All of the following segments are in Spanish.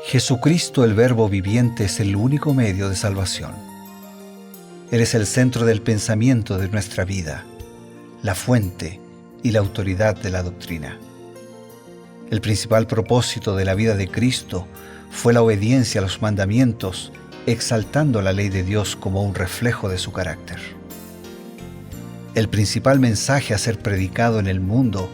Jesucristo, el Verbo viviente, es el único medio de salvación. Él es el centro del pensamiento de nuestra vida, la fuente y la autoridad de la doctrina. El principal propósito de la vida de Cristo fue la obediencia a los mandamientos, exaltando la ley de Dios como un reflejo de su carácter. El principal mensaje a ser predicado en el mundo,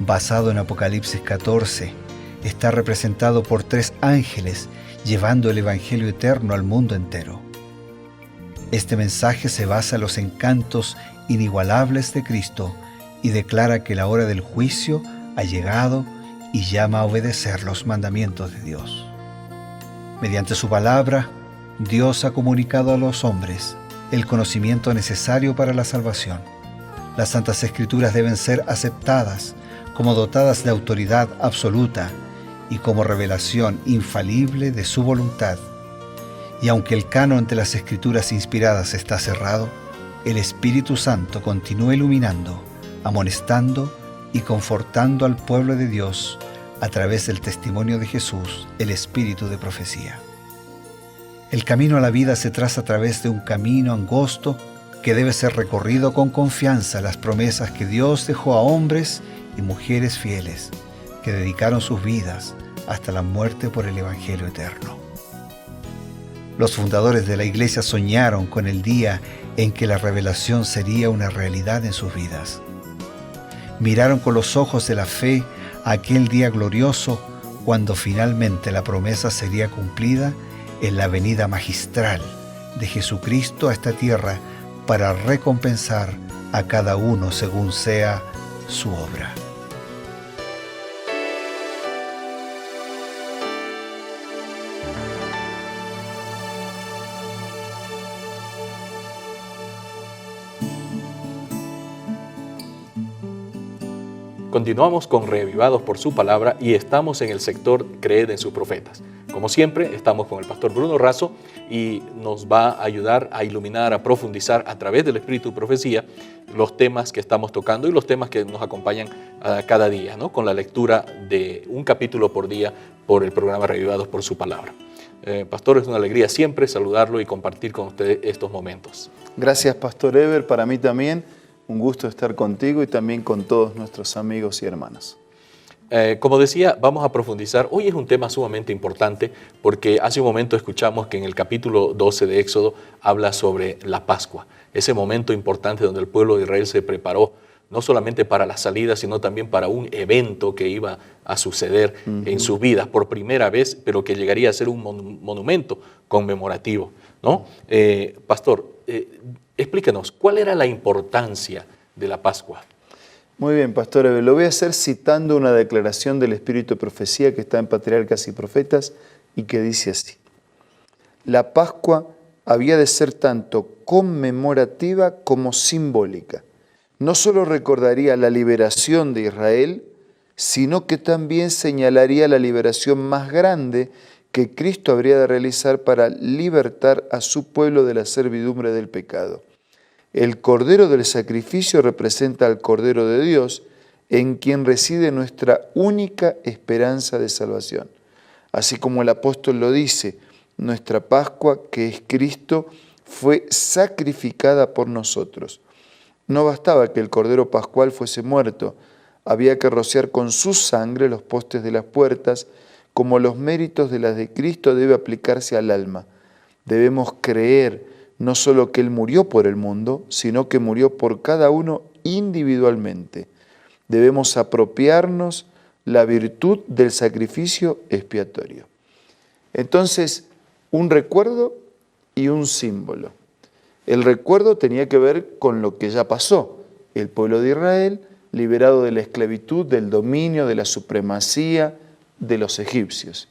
basado en Apocalipsis 14, está representado por 3 ángeles llevando el Evangelio eterno al mundo entero. Este mensaje se basa en los encantos inigualables de Cristo y declara que la hora del juicio ha llegado y llama a obedecer los mandamientos de Dios. Mediante su palabra, Dios ha comunicado a los hombres el conocimiento necesario para la salvación. Las Santas Escrituras deben ser aceptadas como dotadas de autoridad absoluta y como revelación infalible de su voluntad. Y aunque el canon de las Escrituras inspiradas está cerrado, el Espíritu Santo continúa iluminando, amonestando y confortando al pueblo de Dios a través del testimonio de Jesús, el Espíritu de profecía. El camino a la vida se traza a través de un camino angosto que debe ser recorrido con confianza en las promesas que Dios dejó a hombres y mujeres fieles que dedicaron sus vidas hasta la muerte por el Evangelio eterno. Los fundadores de la Iglesia soñaron con el día en que la revelación sería una realidad en sus vidas. Miraron con los ojos de la fe a aquel día glorioso cuando finalmente la promesa sería cumplida en la venida magistral de Jesucristo a esta tierra para recompensar a cada uno según sea su obra. Continuamos con Reavivados por su palabra y estamos en el sector Creed en sus profetas. Como siempre, estamos con el pastor Bruno Razo y nos va a ayudar a iluminar, a profundizar a través del Espíritu de Profecía los temas que estamos tocando y los temas que nos acompañan cada día, ¿no? Con la lectura de un capítulo por día por el programa Reavivados por su palabra. Pastor, es una alegría siempre saludarlo y compartir con usted estos momentos. Gracias, Pastor Ever, para mí también. Un gusto estar contigo y también con todos nuestros amigos y hermanos. Como decía, vamos a profundizar. Hoy es un tema sumamente importante porque hace un momento escuchamos que en el capítulo 12 de Éxodo habla sobre la Pascua, ese momento importante donde el pueblo de Israel se preparó no solamente para la salida, sino también para un evento que iba a suceder en sus vidas por primera vez, pero que llegaría a ser un monumento conmemorativo, ¿no? Pastor, explícanos, ¿cuál era la importancia de la Pascua? Muy bien, Pastor Eber, lo voy a hacer citando una declaración del Espíritu de Profecía que está en Patriarcas y Profetas y que dice así: la Pascua había de ser tanto conmemorativa como simbólica. No solo recordaría la liberación de Israel, sino que también señalaría la liberación más grande que Cristo habría de realizar para libertar a su pueblo de la servidumbre del pecado. El Cordero del sacrificio representa al Cordero de Dios, en quien reside nuestra única esperanza de salvación. Así como el apóstol lo dice, nuestra Pascua, que es Cristo, fue sacrificada por nosotros. No bastaba que el Cordero Pascual fuese muerto, había que rociar con su sangre los postes de las puertas, como los méritos de las de Cristo debe aplicarse al alma. Debemos creer no solo que Él murió por el mundo, sino que murió por cada uno individualmente. Debemos apropiarnos la virtud del sacrificio expiatorio. Entonces, un recuerdo y un símbolo. El recuerdo tenía que ver con lo que ya pasó. El pueblo de Israel, liberado de la esclavitud, del dominio, de la supremacía de los egipcios.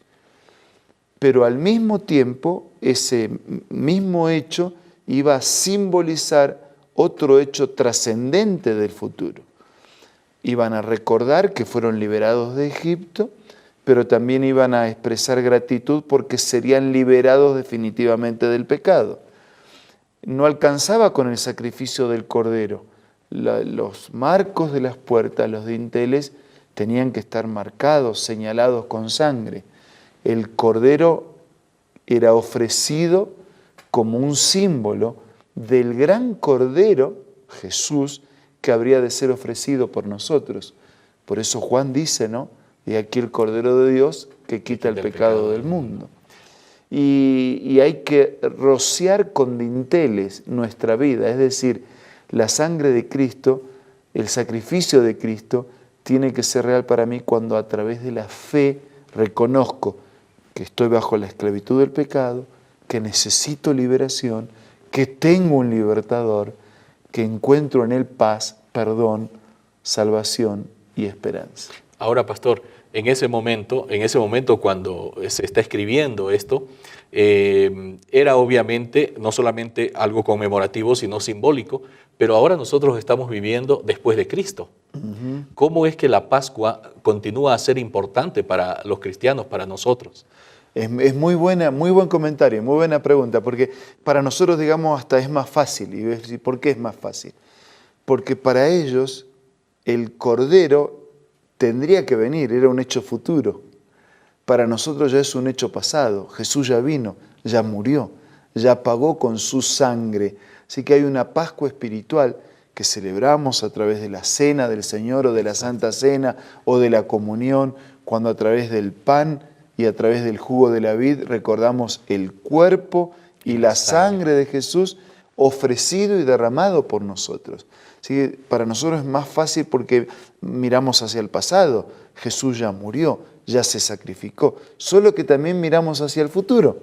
Pero al mismo tiempo, ese mismo hecho iba a simbolizar otro hecho trascendente del futuro. Iban a recordar que fueron liberados de Egipto, pero también iban a expresar gratitud porque serían liberados definitivamente del pecado. No alcanzaba con el sacrificio del cordero. Los marcos de las puertas, los dinteles, tenían que estar marcados, señalados con sangre. el Cordero era ofrecido como un símbolo del gran Cordero, Jesús, que habría de ser ofrecido por nosotros. Por eso Juan dice, ¿no? Y aquí el Cordero de Dios que quita el pecado del mundo. Y hay que rociar con dinteles nuestra vida, es decir, la sangre de Cristo, el sacrificio de Cristo, tiene que ser real para mí cuando a través de la fe reconozco que estoy bajo la esclavitud del pecado, que necesito liberación, que tengo un libertador, que encuentro en él paz, perdón, salvación y esperanza. Ahora, pastor, en ese momento cuando se está escribiendo esto, era obviamente no solamente algo conmemorativo, sino simbólico, pero ahora nosotros estamos viviendo después de Cristo. ¿Cómo es que la Pascua continúa a ser importante para los cristianos, para nosotros? Es muy buen comentario, muy buena pregunta, porque para nosotros, digamos, hasta es más fácil. ¿Y por qué es más fácil? Porque para ellos el Cordero tendría que venir, era un hecho futuro. Para nosotros ya es un hecho pasado. Jesús ya vino, ya murió, ya pagó con su sangre. Así que hay una Pascua espiritual que celebramos a través de la cena del Señor o de la Santa Cena o de la comunión, cuando a través del pan y a través del jugo de la vid recordamos el cuerpo y la sangre de Jesús ofrecido y derramado por nosotros. Así que para nosotros es más fácil porque miramos hacia el pasado. Jesús ya murió, ya se sacrificó. Solo que también miramos hacia el futuro,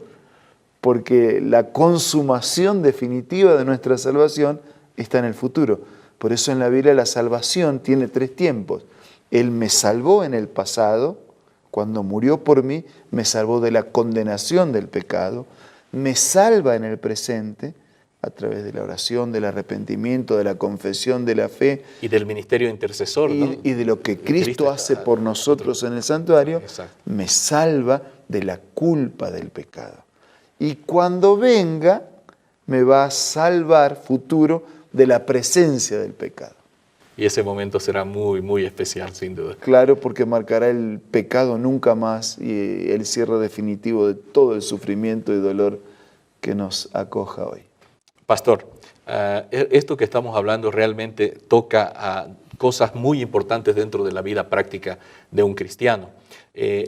porque la consumación definitiva de nuestra salvación está en el futuro. Por eso en la Biblia la salvación tiene 3 tiempos. Él me salvó en el pasado, cuando murió por mí, me salvó de la condenación del pecado, me salva en el presente, a través de la oración, del arrepentimiento, de la confesión, de la fe. Y del ministerio intercesor, ¿no? Y de lo que Cristo hace por nosotros en el santuario, Exacto. me salva de la culpa del pecado. Y cuando venga, me va a salvar futuro de la presencia del pecado. Y ese momento será muy, muy especial, sin duda. Claro, porque marcará el pecado nunca más y el cierre definitivo de todo el sufrimiento y dolor que nos acoja hoy. Pastor, esto que estamos hablando realmente toca a cosas muy importantes dentro de la vida práctica de un cristiano.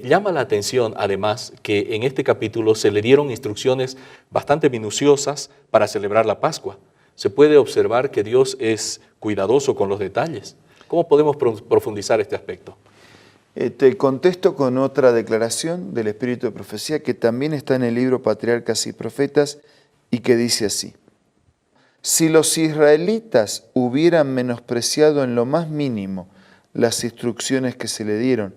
Llama la atención, además, que en este capítulo se le dieron instrucciones bastante minuciosas para celebrar la Pascua. Se puede observar que Dios es cuidadoso con los detalles. ¿Cómo podemos profundizar este aspecto? Te contesto con otra declaración del Espíritu de Profecía que también está en el libro Patriarcas y Profetas y que dice así: si los israelitas hubieran menospreciado en lo más mínimo las instrucciones que se le dieron,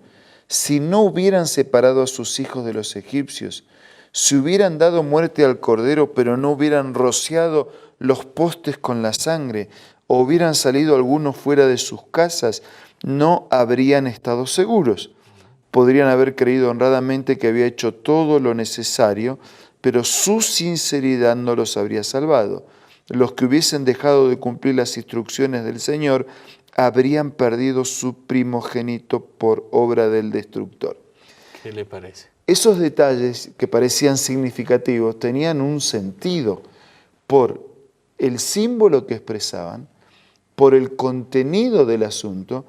si no hubieran separado a sus hijos de los egipcios, si hubieran dado muerte al cordero, pero no hubieran rociado los postes con la sangre, o hubieran salido algunos fuera de sus casas, no habrían estado seguros. Podrían haber creído honradamente que había hecho todo lo necesario, pero su sinceridad no los habría salvado. Los que hubiesen dejado de cumplir las instrucciones del Señor habrían perdido su primogénito por obra del destructor. ¿Qué le parece? Esos detalles que parecían significativos tenían un sentido por el símbolo que expresaban, por el contenido del asunto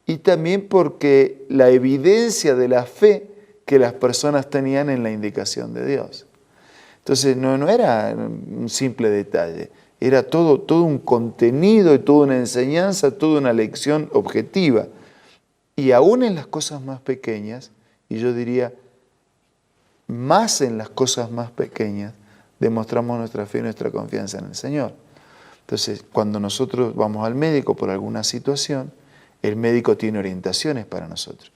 y también porque la evidencia de la fe que las personas tenían en la indicación de Dios. Entonces no era un simple detalle, era todo un contenido y toda una enseñanza, toda una lección objetiva. Y aún en las cosas más pequeñas, y yo diría, más en las cosas más pequeñas, demostramos nuestra fe y nuestra confianza en el Señor. Entonces, cuando nosotros vamos al médico por alguna situación, el médico tiene orientaciones para nosotros.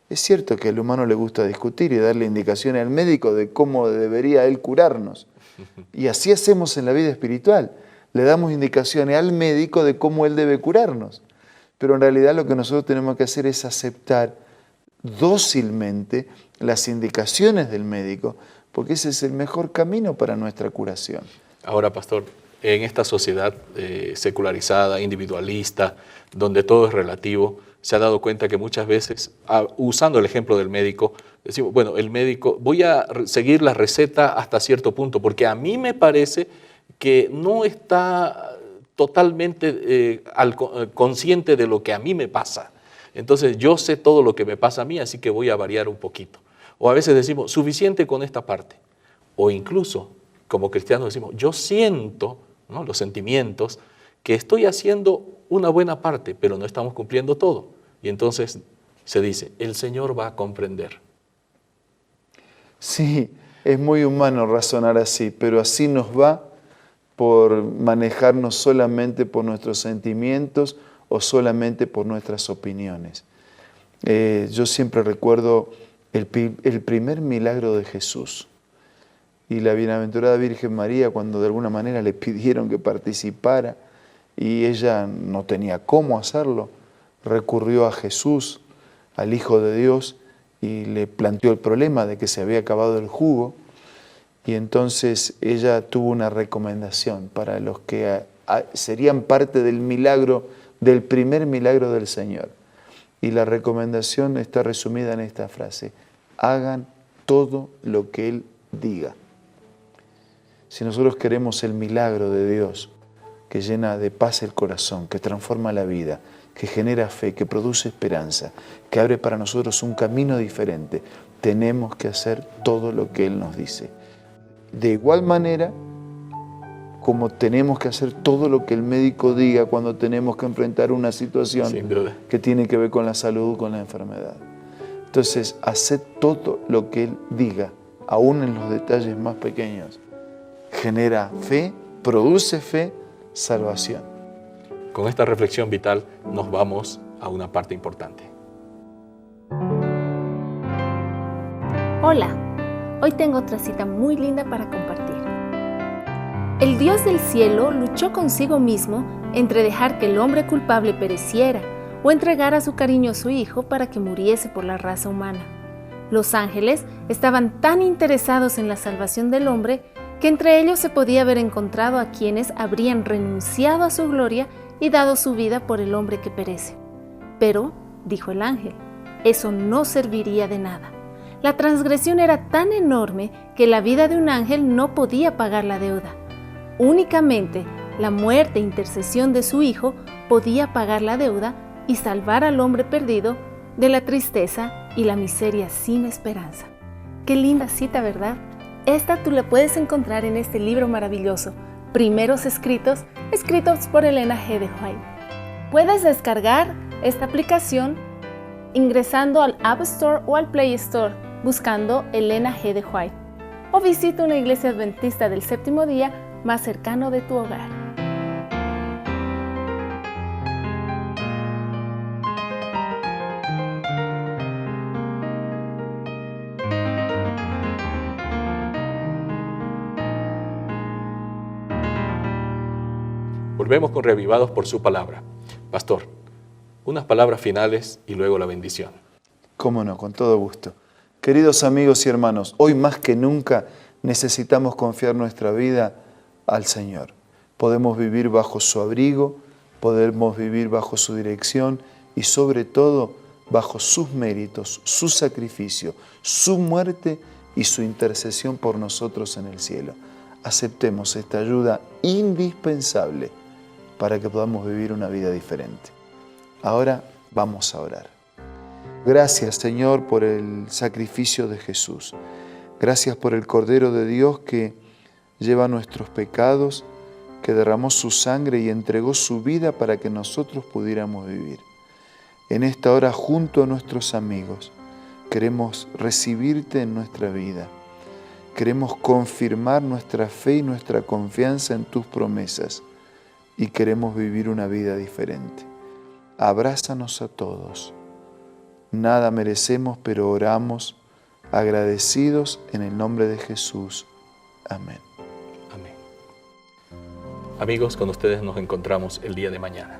Es cierto que al humano le gusta discutir y darle indicaciones al médico de cómo debería él curarnos. Y así hacemos en la vida espiritual. Le damos indicaciones al médico de cómo él debe curarnos. Pero en realidad lo que nosotros tenemos que hacer es aceptar dócilmente las indicaciones del médico, porque ese es el mejor camino para nuestra curación. Ahora, pastor, en esta sociedad secularizada, individualista, donde todo es relativo, se ha dado cuenta que muchas veces, usando el ejemplo del médico, decimos, bueno, el médico, voy a seguir la receta hasta cierto punto, porque a mí me parece que no está totalmente consciente de lo que a mí me pasa. Entonces yo sé todo lo que me pasa a mí, así que voy a variar un poquito. O a veces decimos, suficiente con esta parte. O incluso, como cristianos decimos, yo siento, ¿no?, los sentimientos, que estoy haciendo una buena parte, pero no estamos cumpliendo todo. Y entonces se dice, el Señor va a comprender. Sí, es muy humano razonar así, pero así nos va por manejarnos solamente por nuestros sentimientos o solamente por nuestras opiniones. Yo siempre recuerdo el primer milagro de Jesús y la bienaventurada Virgen María, cuando de alguna manera le pidieron que participara y ella no tenía cómo hacerlo, recurrió a Jesús, al Hijo de Dios, y le planteó el problema de que se había acabado el jugo. Y entonces ella tuvo una recomendación para los que serían parte del milagro, del primer milagro del Señor. Y la recomendación está resumida en esta frase: hagan todo lo que Él diga. Si nosotros queremos el milagro de Dios, que llena de paz el corazón, que transforma la vida, que genera fe, que produce esperanza, que abre para nosotros un camino diferente, tenemos que hacer todo lo que Él nos dice. De igual manera como tenemos que hacer todo lo que el médico diga cuando tenemos que enfrentar una situación que tiene que ver con la salud, con la enfermedad. Entonces, haced todo lo que Él diga, aún en los detalles más pequeños. Genera fe, produce fe, salvación. Con esta reflexión vital nos vamos a una parte importante. Hola, hoy tengo otra cita muy linda para compartir. El Dios del cielo luchó consigo mismo entre dejar que el hombre culpable pereciera o entregar a su cariñoso Hijo para que muriese por la raza humana. Los ángeles estaban tan interesados en la salvación del hombre que entre ellos se podía haber encontrado a quienes habrían renunciado a su gloria y dado su vida por el hombre que perece. Pero, dijo el ángel, eso no serviría de nada. La transgresión era tan enorme que la vida de un ángel no podía pagar la deuda. Únicamente la muerte e intercesión de su Hijo podía pagar la deuda y salvar al hombre perdido de la tristeza y la miseria sin esperanza. Qué linda cita, ¿verdad? Esta tú la puedes encontrar en este libro maravilloso, Primeros Escritos, escritos por Elena G. de White. Puedes descargar esta aplicación ingresando al App Store o al Play Store buscando Elena G. de White, o visita una iglesia adventista del séptimo día más cercano de tu hogar. Volvemos con Reavivados por su palabra. Pastor, unas palabras finales y luego la bendición. Cómo no, con todo gusto. Queridos amigos y hermanos, hoy más que nunca necesitamos confiar nuestra vida al Señor. Podemos vivir bajo su abrigo, podemos vivir bajo su dirección y sobre todo bajo sus méritos, su sacrificio, su muerte y su intercesión por nosotros en el cielo. Aceptemos esta ayuda indispensable para que podamos vivir una vida diferente. Ahora vamos a orar. Gracias, Señor, por el sacrificio de Jesús. Gracias por el Cordero de Dios que lleva nuestros pecados, que derramó su sangre y entregó su vida para que nosotros pudiéramos vivir. En esta hora, junto a nuestros amigos, queremos recibirte en nuestra vida. Queremos confirmar nuestra fe y nuestra confianza en tus promesas y queremos vivir una vida diferente. Abrázanos a todos. Nada merecemos, pero oramos agradecidos en el nombre de Jesús. Amén. Amén. Amigos, con ustedes nos encontramos el día de mañana.